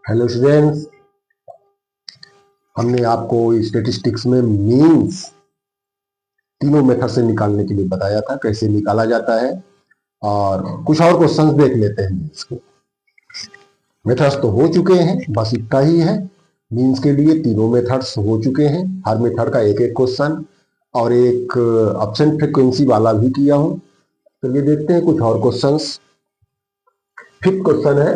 Hello students, हमने आपको statistics में मीन्स तीनों मेथड से निकालने के लिए बताया था, कैसे निकाला जाता है। और कुछ और क्वेश्चंस देख लेते हैं। मीन्स के मेथड्स तो हो चुके हैं, बस इतना ही है। मीन्स के लिए तीनों मेथड्स हो चुके हैं, हर मेथड का एक एक क्वेश्चन और एक ऑप्शन फ्रीक्वेंसी वाला भी किया हूं। चलिए देखते हैं कुछ और क्वेश्चंस। फिफ्थ क्वेश्चन है,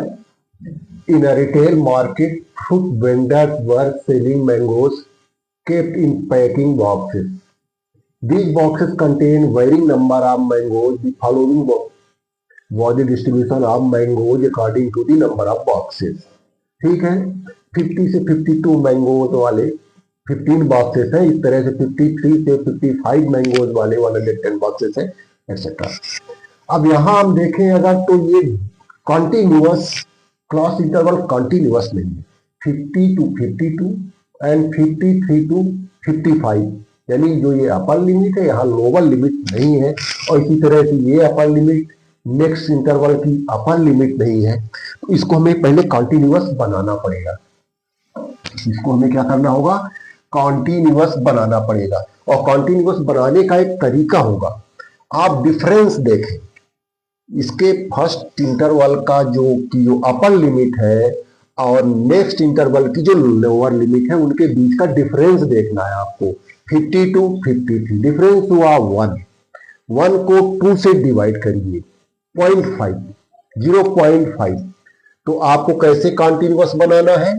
in a retail market, fruit vendors were selling mangoes kept in packing boxes. These boxes contain varying number of mangoes. The following was the distribution of mangoes according to the number of boxes. ठीक है, 50 से 52 mangoes वाले 15 boxes हैं। इस तरह से 53 से 55 mangoes वाले 110 बॉक्सेस हैं, एक्सेट्रा। अब यहां हम देखें अगर, तो ये कॉन्टिन्यूअस क्लॉज इंटरवल कॉन्टिन्यूअस नहीं है। 50 टू 52 एंड 53 टू 55, यानी जो ये अपर लिमिट है, यहाँ लोअर लिमिट नहीं है। और इसी तरह से ये अपर लिमिट नेक्स्ट इंटरवल की अपर लिमिट नहीं है। तो इसको हमें पहले कॉन्टिन्यूअस बनाना पड़ेगा। इसको हमें क्या करना होगा, कॉन्टिन्यूअस बनाना पड़ेगा। और कॉन्टिन्यूअस बनाने का एक तरीका होगा। आप डिफरेंस देखें, इसके फर्स्ट इंटरवल का जो अपर लिमिट है और नेक्स्ट इंटरवल की जो लोअर लिमिट है, उनके बीच का डिफरेंस देखना है आपको। 50 टू 53 डिफरेंस हुआ 1। 1 को 2 से डिवाइड करिए, 0.5, 0.5। तो आपको कैसे कॉन्टिन्यूअस बनाना है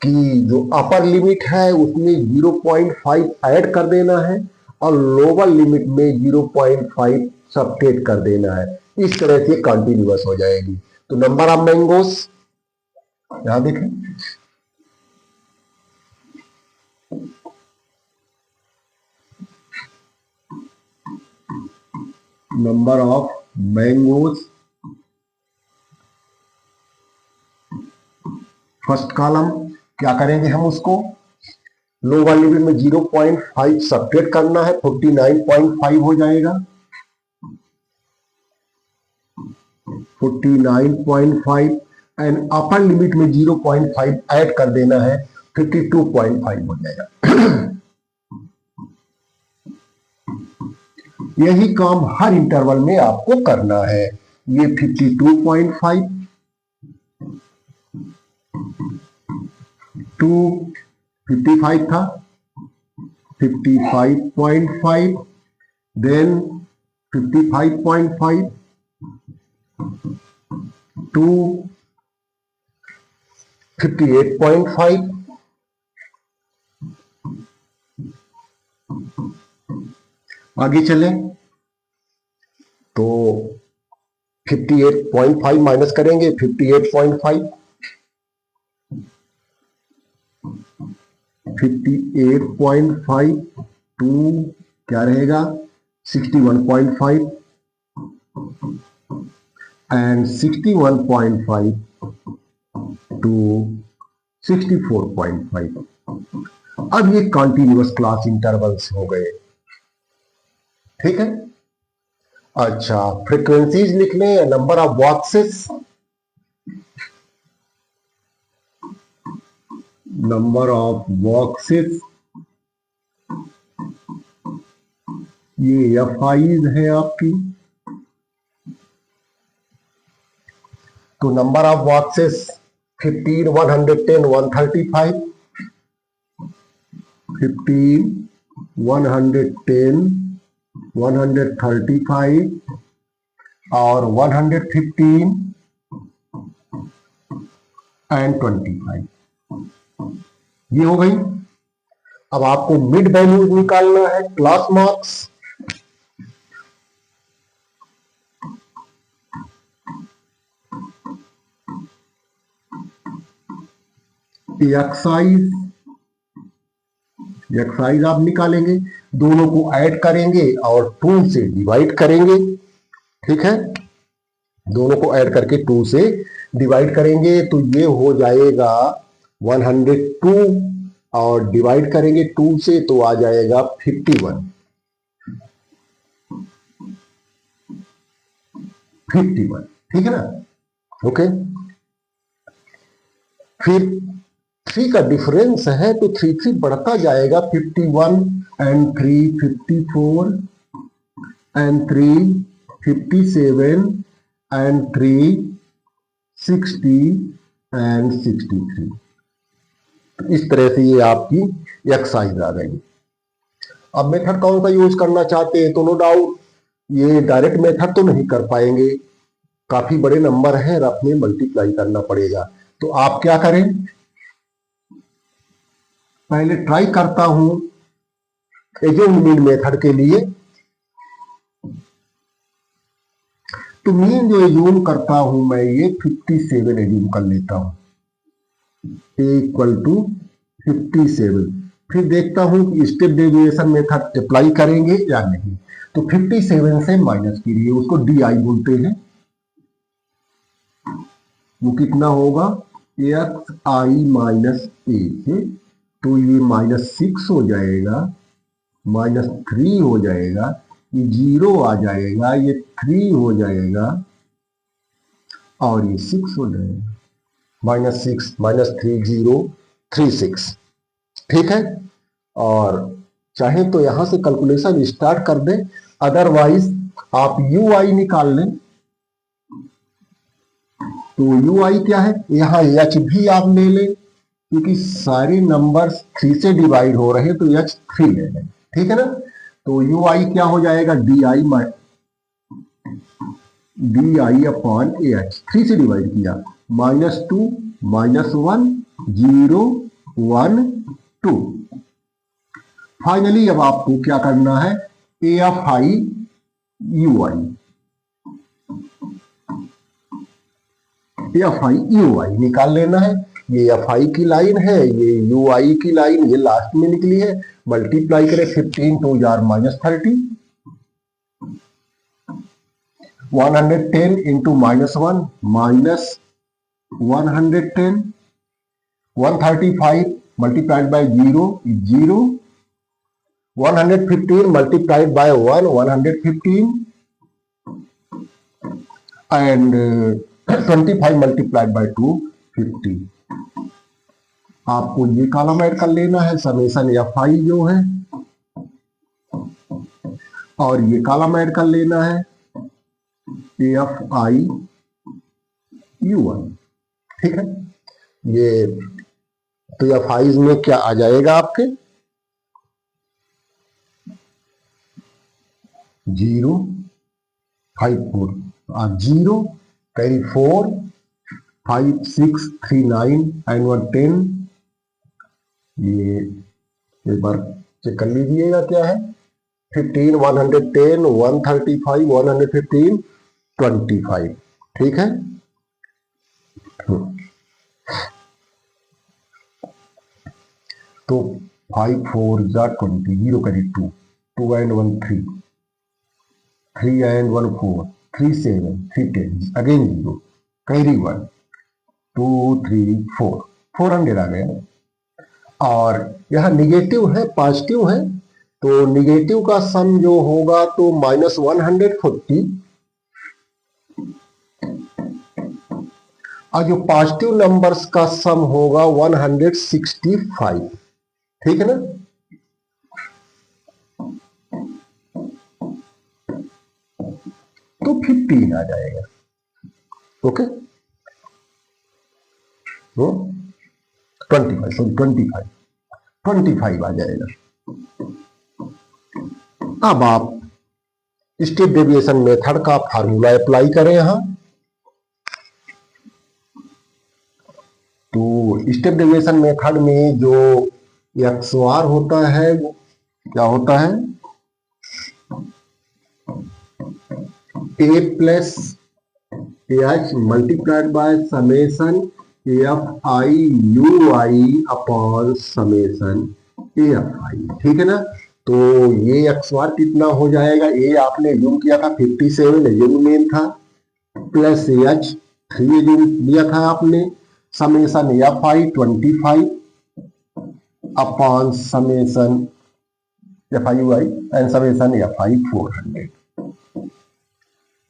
कि जो अपर लिमिट है उसमें 0.5 ऐड कर देना है और लोअर लिमिट में 0.5 सबट्रैक्ट कर देना है। इस तरह से कंटिन्यूअस हो जाएगी। तो नंबर ऑफ मैंगोस यहां देखें, number of mangoes, first column क्या करेंगे हम, उसको लोअर लिमिट में 0.5 सबट्रैक्ट करना है, 49.5 हो जाएगा। 49.5 एंड अपर लिमिट में 0.5 ऐड कर देना है, 52.5 हो जाएगा। यही काम हर इंटरवल में आपको करना है। ये 52.5 टू 55 था, 55.5 देन 55.5 टू 58.5, आगे चले तो 58.5 माइनस करेंगे, 58.5, 58.5 टू क्या रहेगा, 61.5 एंड 61.5 टू 64.5। अब ये कॉन्टिन्यूअस क्लास इंटरवल्स हो गए। ठीक है, अच्छा फ्रीक्वेंसीज लिख लें, number of boxes, number of boxes, ये एफआईज है आपकी। तो नंबर ऑफ बॉक्सेस 15, 110, 135, 15, 110, 135 और 115 एंड 25, ये हो गई। अब आपको मिड वैल्यूज निकालना है, क्लास मार्क्स। एक्साइज आप निकालेंगे, दोनों को ऐड करेंगे और 2 से डिवाइड करेंगे। ठीक है, दोनों को ऐड करके 2 से डिवाइड करेंगे तो ये हो जाएगा 102 और डिवाइड करेंगे 2 से तो आ जाएगा 51। 51 ठीक है ना, ओके। फिर 3 का डिफरेंस है तो 3 3 बढ़ता जाएगा, 51 एंड 3 54 एंड 3 57 एंड 3 60 एंड 63। इस तरह से ये आपकी एक्सरसाइज आ गई। अब मेथड कौन सा यूज करना चाहते हैं, तो नो डाउट ये डायरेक्ट मेथड तो नहीं कर पाएंगे, काफी बड़े नंबर है, रफ में मल्टीप्लाई करना पड़ेगा। तो आप क्या करें, पहले ट्राई करता हूं एज्यूम मीन मेथड के लिए। तो मीन जो एज्यूम करता हूं मैं, ये 57 एज्यूम कर लेता हूं, इक्वल टू 57। फिर देखता हूं कि स्टेप डेविएशन मेथड अप्लाई करेंगे या नहीं। तो 57 से माइनस कीजिए, उसको डी आई बोलते हैं। वो कितना होगा, एक्स आई माइनस ए से, तो ये -6 हो जाएगा, -3 हो जाएगा, ये 0 आ जाएगा, ये 3 हो जाएगा और ये 6 हो जाएगा, -6 -3 0 3 6। ठीक है, और चाहे तो यहां से कैलकुलेशन स्टार्ट कर दें, अदरवाइज आप यू आई निकाल लें। तो यू आई क्या है, यहां एच भी आप ले लें, क्योंकि सारे नंबर्स 3 से डिवाइड हो रहे हैं, तो एच 3 ले लें। ठीक है ना, तो यू आई क्या हो जाएगा, D I upon A H, 3 से डिवाइड किया, -2 -1 0 1 2। फाइनली अब आपको क्या करना है, a F I U I, F I U I निकाल लेना है। ये एफ आई की लाइन है, ये यू आई की लाइन ये लास्ट में निकली है। मल्टीप्लाई करें, 15 2 jar -30, 110 into -1 -110, 135 multiplied by 0 0, 115 multiplied by 1 115 and 25 multiplied by 2 50। आपको ये कॉलम ऐड कर लेना है, समेशन एफ आई जो है, और ये कॉलम ऐड कर लेना है एफ आई यू आई। ठीक है, ये तो एफ आई में क्या आ जाएगा आपके 0 5 4, आप 0 कैरी 4 5 6 3 9 एंड 1 10। ये एक बार चेक कर लीजिएगा क्या है, 15 110 135 115 25। ठीक है, तो 5 4 जा 20, 0 करी 2 2 एंड 1 3 3 एंड 1 4 3 7 3 10 अगेन 0 कैरी 1 2 3 4 400 आ गया। और यह निगेटिव है पॉजिटिव है, तो निगेटिव का सम जो होगा तो -140, और जो पॉजिटिव नंबर्स का सम होगा 165। ठीक है ना, तो 15 आ जाएगा। ओके, 25 आ जाएगा। अब आप स्टेप डेविएशन मेथड का फार्मूला अप्लाई करें यहां। तो स्टेप डेविएशन मेथड में जो XOR होता है वो क्या होता है, a plus H multiplied by summation F I U I upon summation F आई। ठीक है ना, तो ये XOR कितना हो जाएगा, ए आपने जूम किया था 57 जूम मेन था, प्लस एच 3 जूम दिया था आपने, summation F I 25 upon summation F I U I and summation F आई 400।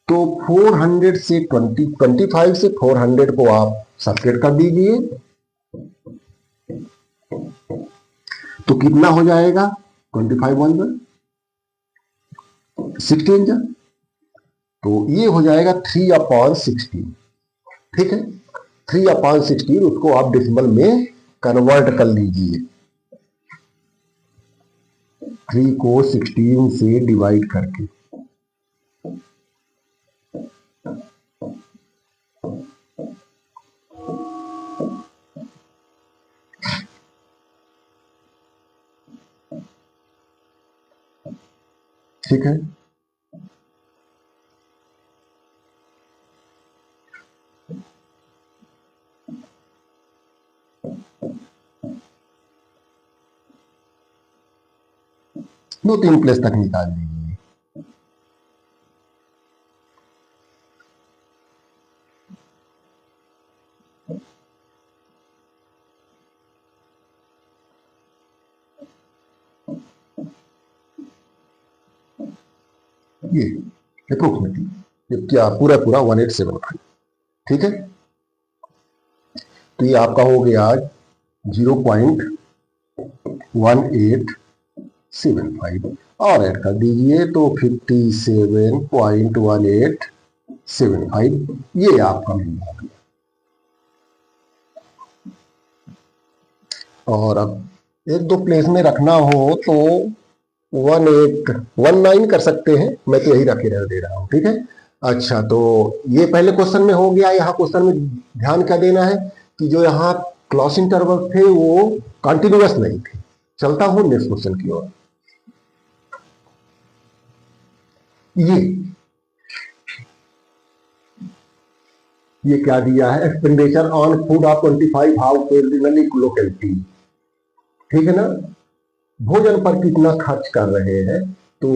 तो 400 से 25 से 400 को आप सब्ट्रैक्ट कर दीजिए, तो कितना हो जाएगा 25 वन 16 जा, तो ये हो जाएगा 3/16। ठीक है, 3/16 उसको आप डेसिमल में कन्वर्ट कर लीजिए, 3 को 16 से डिवाइड करके। ठीक है, दो तीन प्लेस तक निकाल लीजिए। ये अप्रोक्सीमेटली क्या पूरा 1875। ठीक है, तो ये आपका हो गया 0.1875 और ऐड कर दीजिए तो 57.1875 ये आपका मिल गया। और अब एक दो प्लेस में रखना हो तो 1819 कर सकते हैं, मैं तो यही रखे रह दे रहा हूं। ठीक है, अच्छा तो ये पहले क्वेश्चन में हो गया। यहाँ क्वेश्चन में ध्यान क्या देना है कि जो यहाँ क्लॉज इंटरवल थे वो कंटिन्यूअस नहीं थे। चलता हूं नेक्स्ट क्वेश्चन की ओर। ये क्या दिया है, expenditure on food of 25 house locality. ठीक है ना, भोजन पर कितना खर्च कर रहे हैं, तो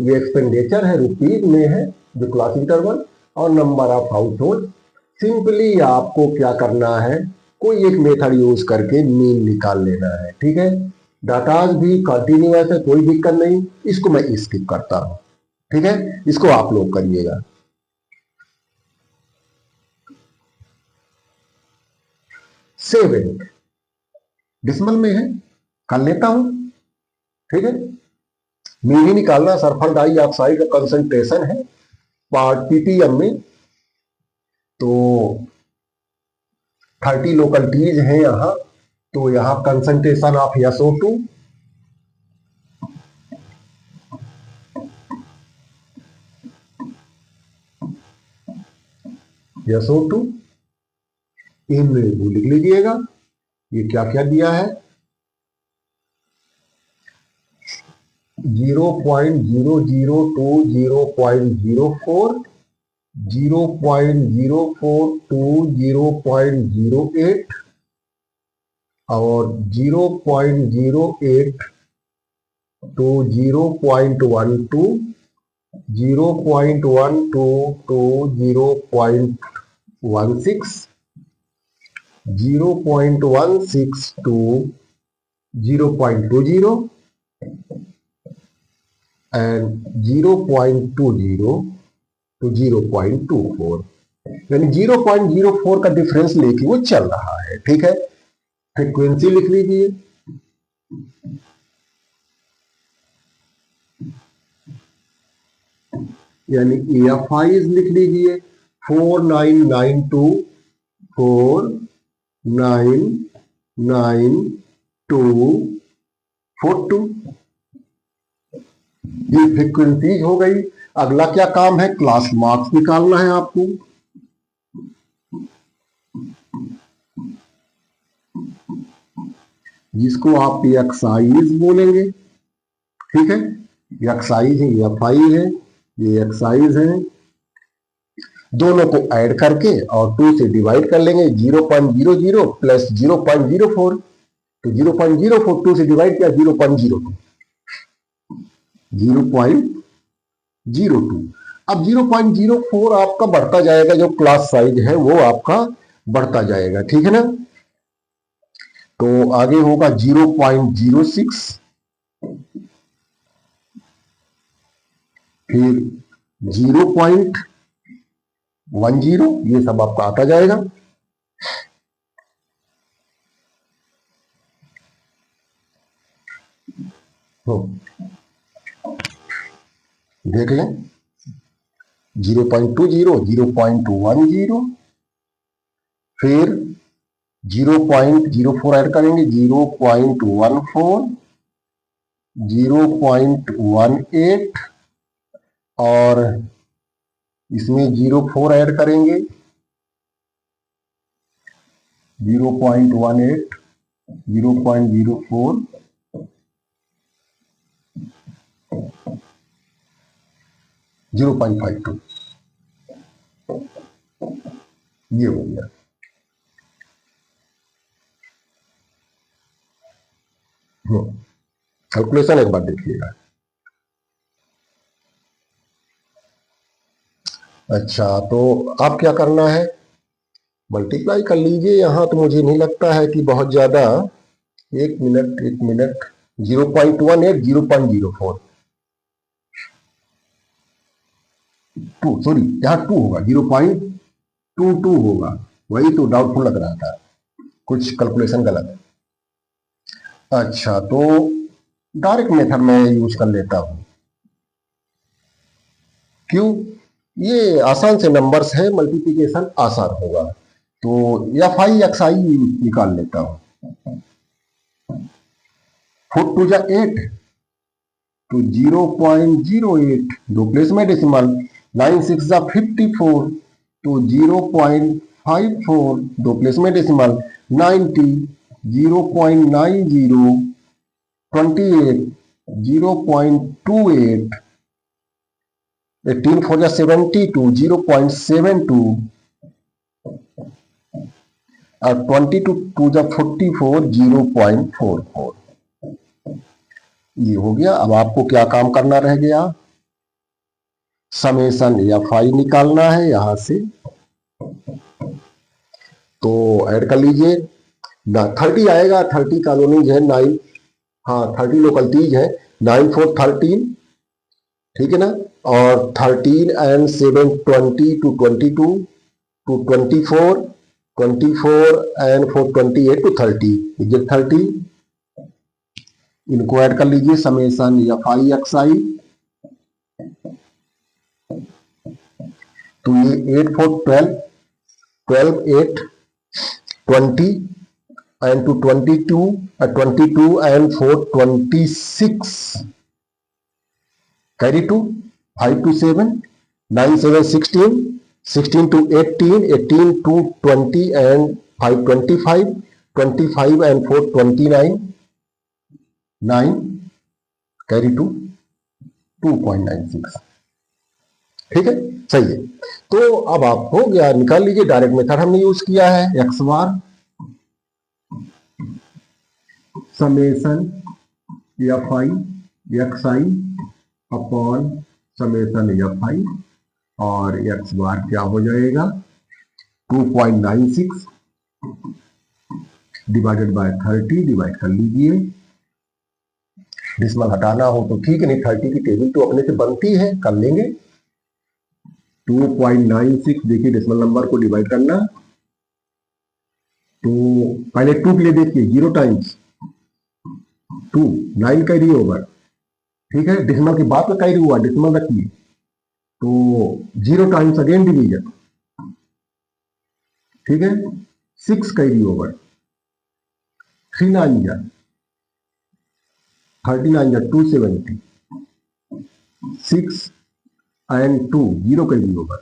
ये एक्सपेंडिचर है, रुपीज में है जो क्लास इंटरवल, और number of house hold. Simply आपको क्या करना है, कोई एक मेथड यूज करके मीन निकाल लेना है। ठीक है, डाटाज भी कंटिन्यूअस है, कोई दिक्कत नहीं, इसको मैं स्किप करता हूं। ठीक है, इसको आप लोग करिएगा। सेवन डिसमल में है, कर लेता हूं। ठीक है, मीन ही निकालना, सल्फर डाइऑक्साइड का कंसंट्रेशन है पार्ट पीपीएम में, तो 30 लोकलिटीज हैं यहां, तो यहां कंसंट्रेशन ऑफ SO2 इन लिख लीजिएगा। ये क्या क्या दिया है, 0.002 0.04 0.042 0.08 और 0.08 to 0.12 0.12 to 0.16 0.16 to 0.20 and 0.20 to 0.24, यानी 0.04 का डिफरेंस लेके वो चल रहा है। ठीक है, फ्रीक्वेंसी लिख लीजिए, यानी EFIs लिख लीजिए 4992499242। ये फ्रीक्वेंसी हो गई। अगला क्या काम है, क्लास मार्क्स निकालना है आपको। जिसको आप एक्साइज बोलेंगे। ठीक है, एक्साइज है, EFI है, ये एक्साइज है। दोनों को ऐड करके और 2 से डिवाइड कर लेंगे, 0.00 प्लस 0.04, तो 0.04 2 से डिवाइड किया 0.02 0.02। अब 0.04 आपका बढ़ता जाएगा, जो क्लास साइज है वो आपका बढ़ता जाएगा। ठीक है ना, तो आगे होगा 0.06, फिर 0.10, ये सब आपका आता जाएगा। देख लें 0.20 0.10 फिर 0.04 ऐड करेंगे 0.14 0.18 और इसमें 0.4 ऐड करेंगे 0.18 0.04 0.52 ये हो गया। कैलकुलेशन एक बार देखिएगा। अच्छा तो आप क्या करना है, मल्टीप्लाई कर लीजिए। यहां तो मुझे नहीं लगता है कि बहुत ज्यादा, एक मिनट 0.18 0.04 2 सॉरी यहाँ 2 होगा 0.22 होगा, वही तो डाउटफुल लग रहा था, कुछ कैलकुलेशन गलत है। अच्छा तो डायरेक्ट मेथड में यूज कर लेता हूं। क्यों? ये आसान से नंबर्स है, मल्टीप्लिकेशन आसान होगा। तो एफ आई एक्स आई निकाल लेता हूं। 4 2 जा 8 तो 0.08 दो प्लेस में डेसिमल, 9 6 जा 54 तो 0.54 दो प्लेस में डेसिमल, 90 0.90 28 0.28 18 4 जा 72 0.72 और 22 2 जा 44 0.44 ये हो गया। अब आपको क्या काम करना रह गया, समेशन एफ आई निकालना है यहां से। तो ऐड कर लीजिए ना, 30 आएगा, 30 कॉलोनीज है 9, हाँ 30 लोकलिटीज है, 9 4 13 ठीक है ना, और 13 and 7 20 to 22 to 24 24 and 4 28 to 30 is 30। इनको ऐड कर लीजिए, summation F I X I. तो ये 8 4 12 12 8 20 and to 22 22 and 4 26 carry 2 5 to 7 9 7 16 16 to 18 18 to 20 and 5 25 25 and 4 29 9 carry 2 2.96 ठीक है, सही है। तो अब आप हो गया, निकाल लीजिए। डायरेक्ट मेथड हमने यूज किया है, x bar summation F I X I upon summation F आई, और एक्स बार क्या हो जाएगा 2.96 डिवाइडेड बाय 30, डिवाइड कर लीजिए। डिस्मल हटाना हो तो ठीक है, नहीं 30 की टेबल तो अपने से बनती है, कर लेंगे। 2.96 देखिए डेसिमल नंबर को डिवाइड करना, तो पहले 2 के लिए देखिए 0 टाइम्स 2 9 कैरी ओवर, ठीक है, डेसिमल के बाद में कैरी हुआ, डेसिमल रखिए, तो 0 टाइम्स अगेन डिवीजन, ठीक है, 6 कैरी ओवर, 3 9 जा 39 जा 270 6 and 2 0 कैरी ओवर,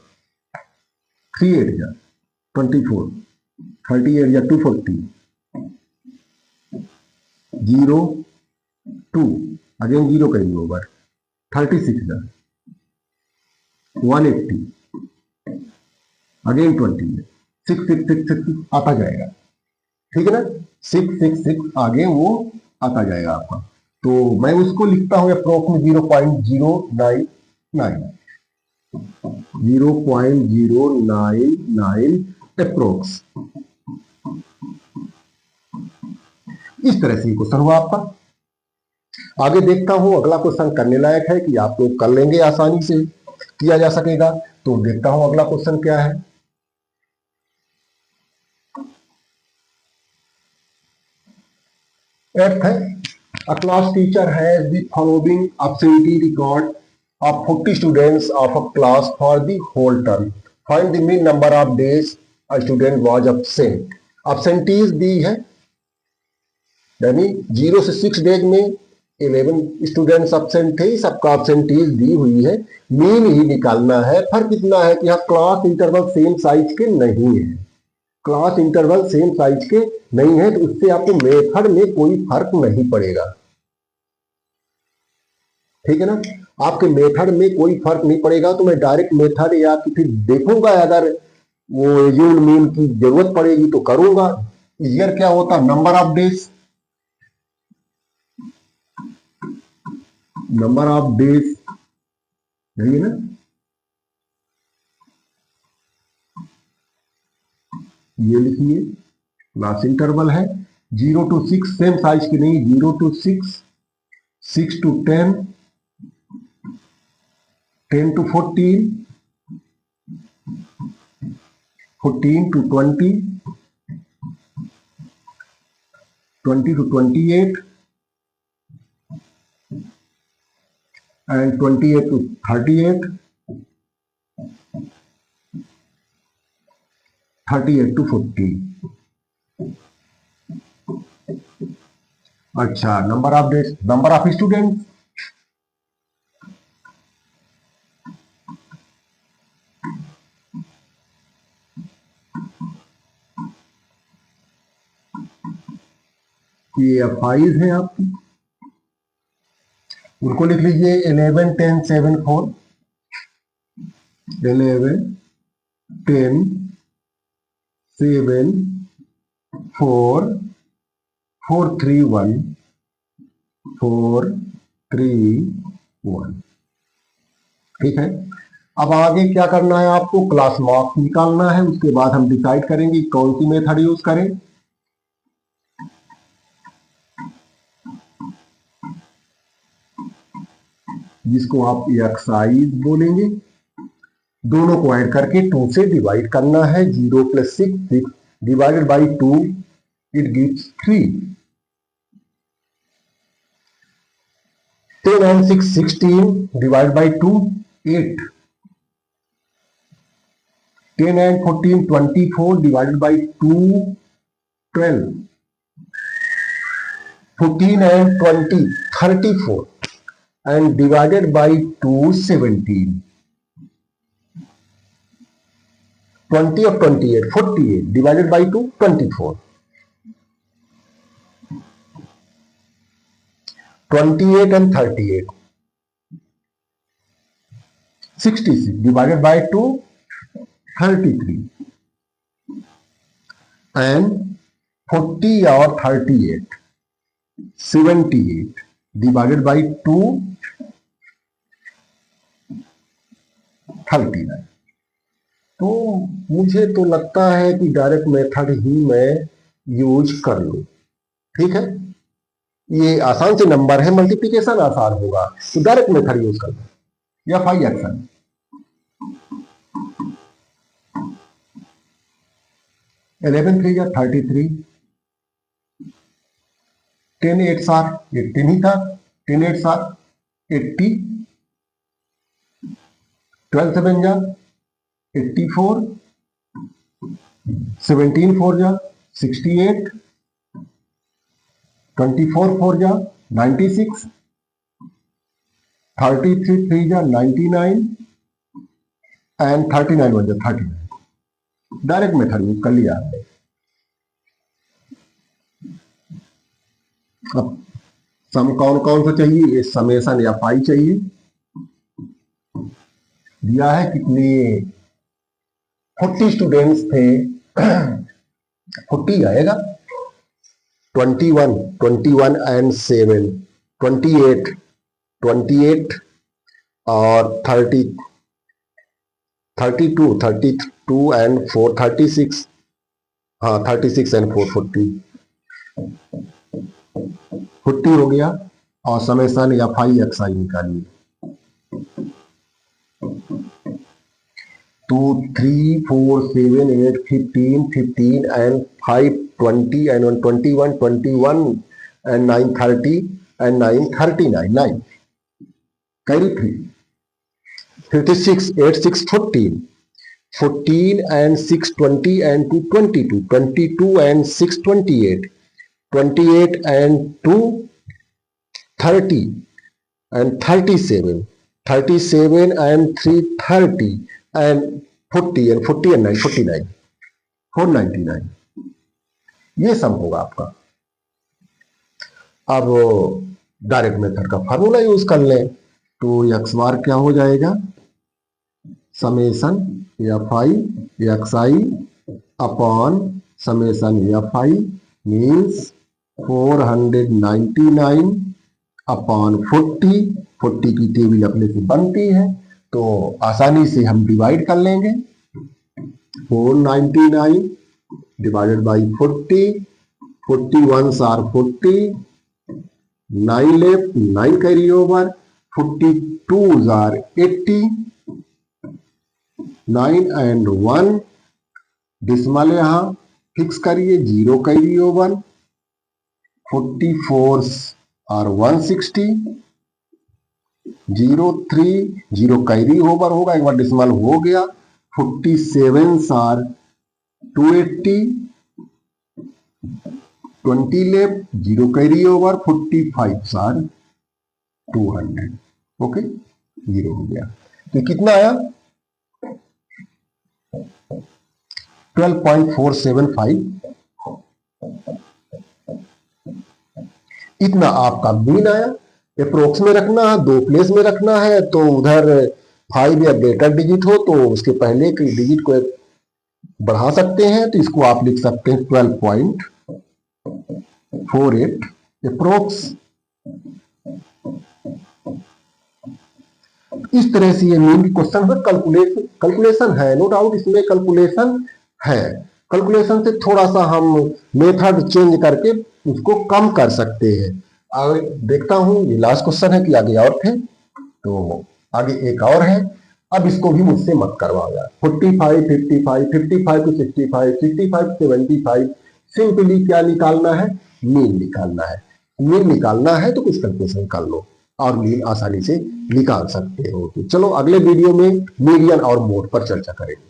3 8 जा 24 38 जा 240 0 2 अगेन 0 कैरी ओवर, 36 जा 180 अगेन 20 6 6 6 6 आता जाएगा, ठीक है ना, 6 6 6 आगे वो आता जाएगा आपका। तो मैं उसको लिखता हूं अप्रोक्स में 0.099 0.099 अप्रोक्स। इस तरह से क्वेश्चन हुआ आपका। आगे देखता हूं अगला क्वेश्चन करने लायक है कि आप लोग कर लेंगे, आसानी से किया जा सकेगा। तो देखता हूं अगला क्वेश्चन क्या है। एट है A class teacher has the following absentee record of 40 students of a class for the whole term. Find the mean number of days a student was absent. Absentees दी है, यानी 0 से 6 डेज में 11 students absent थे, सबका absentees दी हुई है, mean he निकालना है। फर्क इतना है कि यहाँ क्लास इंटरवल सेम साइज के नहीं है, क्लास इंटरवल सेम साइज के नहीं है, तो उससे आपको मेथड में कोई फर्क नहीं पड़ेगा। ठीक है ना, आपके मेथड में कोई फर्क नहीं पड़ेगा, तो मैं डायरेक्ट मेथड या फिर देखूंगा, अगर वो यूल मीन की जरूरत पड़ेगी तो करूंगा। ईयर क्या होता, number of days, number of days यही है ना। ये लिखिए, क्लास इंटरवल है 0 to 6, सेम साइज की नहीं, 0 to 6, 6 to 10, 10 to 14, 14 to 20, 20 to 28, and 28 to 38, 38 to 40। अच्छा, number of days, number of student, ये फाइव है आपकी, उनको लिख लीजिए 11, 10, 7, 4, 11, 10, 7, 4, 4, 3, 1, 4, 3, 1। ठीक है, अब आगे क्या करना है, आपको क्लास मार्क्स निकालना है, उसके बाद हम डिसाइड करेंगे कौन सी मेथड यूज करें। जिसको आप एक्साइज बोलेंगे, दोनों को ऐड करके 2 से डिवाइड करना है। 0 + 6, 6 divided by 2, it gives 3। 10 and 6, 16 divide by 2, 8। 10 and 14, 24 divided by 2, 12। 14 and 20, 34 and divided by 2, 17। 20 of 28, 48 divided by 2, 24। 28 and 38, 66 divided by 2, 33। and 40 or 38, 78 divided by 2, 39। तो मुझे तो लगता है कि डायरेक्ट मेथड ही मैं यूज कर लूं। ठीक है, ये आसान से नंबर है, मल्टीप्लिकेशन आसान होगा, तो डायरेक्ट मेथड यूज कर लो। या 5 एक्शन, 11 3 या 33, 10 8 आर 18 ही था, 10 8 आर 80, 12 7 जा 84, 17 4 जा 68, 24 4 जा 96, 33 3 जा 99 एंड 39 1 जा 39। डायरेक्ट मेथड यूज कर लिया। अब सम कौन कौन सा चाहिए, समेशन या पाई चाहिए। दिया है कितने, 40 स्टूडेंट्स थे, 40 आएगा, 21 एंड 7, 28 28 और 30, 32 एंड 4, 36, हाँ 36 एंड 4, 40 हो गया। और समेशन या 5 एक्साई निकालिए। 2 3 4 7 8 15 15 and 5 20 and 1 21 21 and 930 and 939, 9. Carry 3. 56, 8, 6, 14. 14 and 6, 20 and 2, 22. 22 and 6, 28. 28 and 2, 30 and 37. 37 and 3, 30 and 40 and 40 and 9, 49. 499. ये सम होगा आपका। अब डायरेक्ट मेथड का फार्मूला यूज कर लें तो एक्स बार क्या हो जाएगा, summation F I X I upon summation F I means 499 upon 40। 40 की टेबल अपने से बनती है तो आसानी से हम डिवाइड कर लेंगे। 499 divided by 40, 41s are 40, 9 left, 9 carry over, 42s are 80, 9 and 1 decimal यहां फिक्स करिए, 0 carry over, 44s are 160, 0 3 0 carry over होगा, एक बार decimal हो गया, 47s are 280, 20 left, 0 carry over, 45 are 200. Okay, 0 हो गया तो कितना आया 12.475। इतना आपका मीन आया। अप्रोक्स में रखना है, 2 प्लेस में रखना है तो उधर 5 या ग्रेटर डिजिट हो तो उसके पहले के डिजिट को बढ़ा सकते हैं तो इसको आप लिख सकते हैं 12.48 अप्रोक्स। इस तरह से ये मीन क्वेश्चन है। कैलकुलेशन है, नो डाउट इसमें कैलकुलेशन है। कैलकुलेशन से थोड़ा सा हम मेथड चेंज करके उसको कम कर सकते हैं। आगे देखता हूं, ये लास्ट क्वेश्चन है कि आगे और थे तो आगे एक और है। अब इसको भी मुझसे मत करवाओ। 45, 55, 55 to 65, 65 to 75। सिंपली क्या निकालना है, मीन निकालना है। मीन निकालना है तो कुछ कैलकुलेशन कर लो और मीन आसानी से निकाल सकते हो। तो चलो अगले वीडियो में मीडियन और मोड पर चर्चा करेंगे।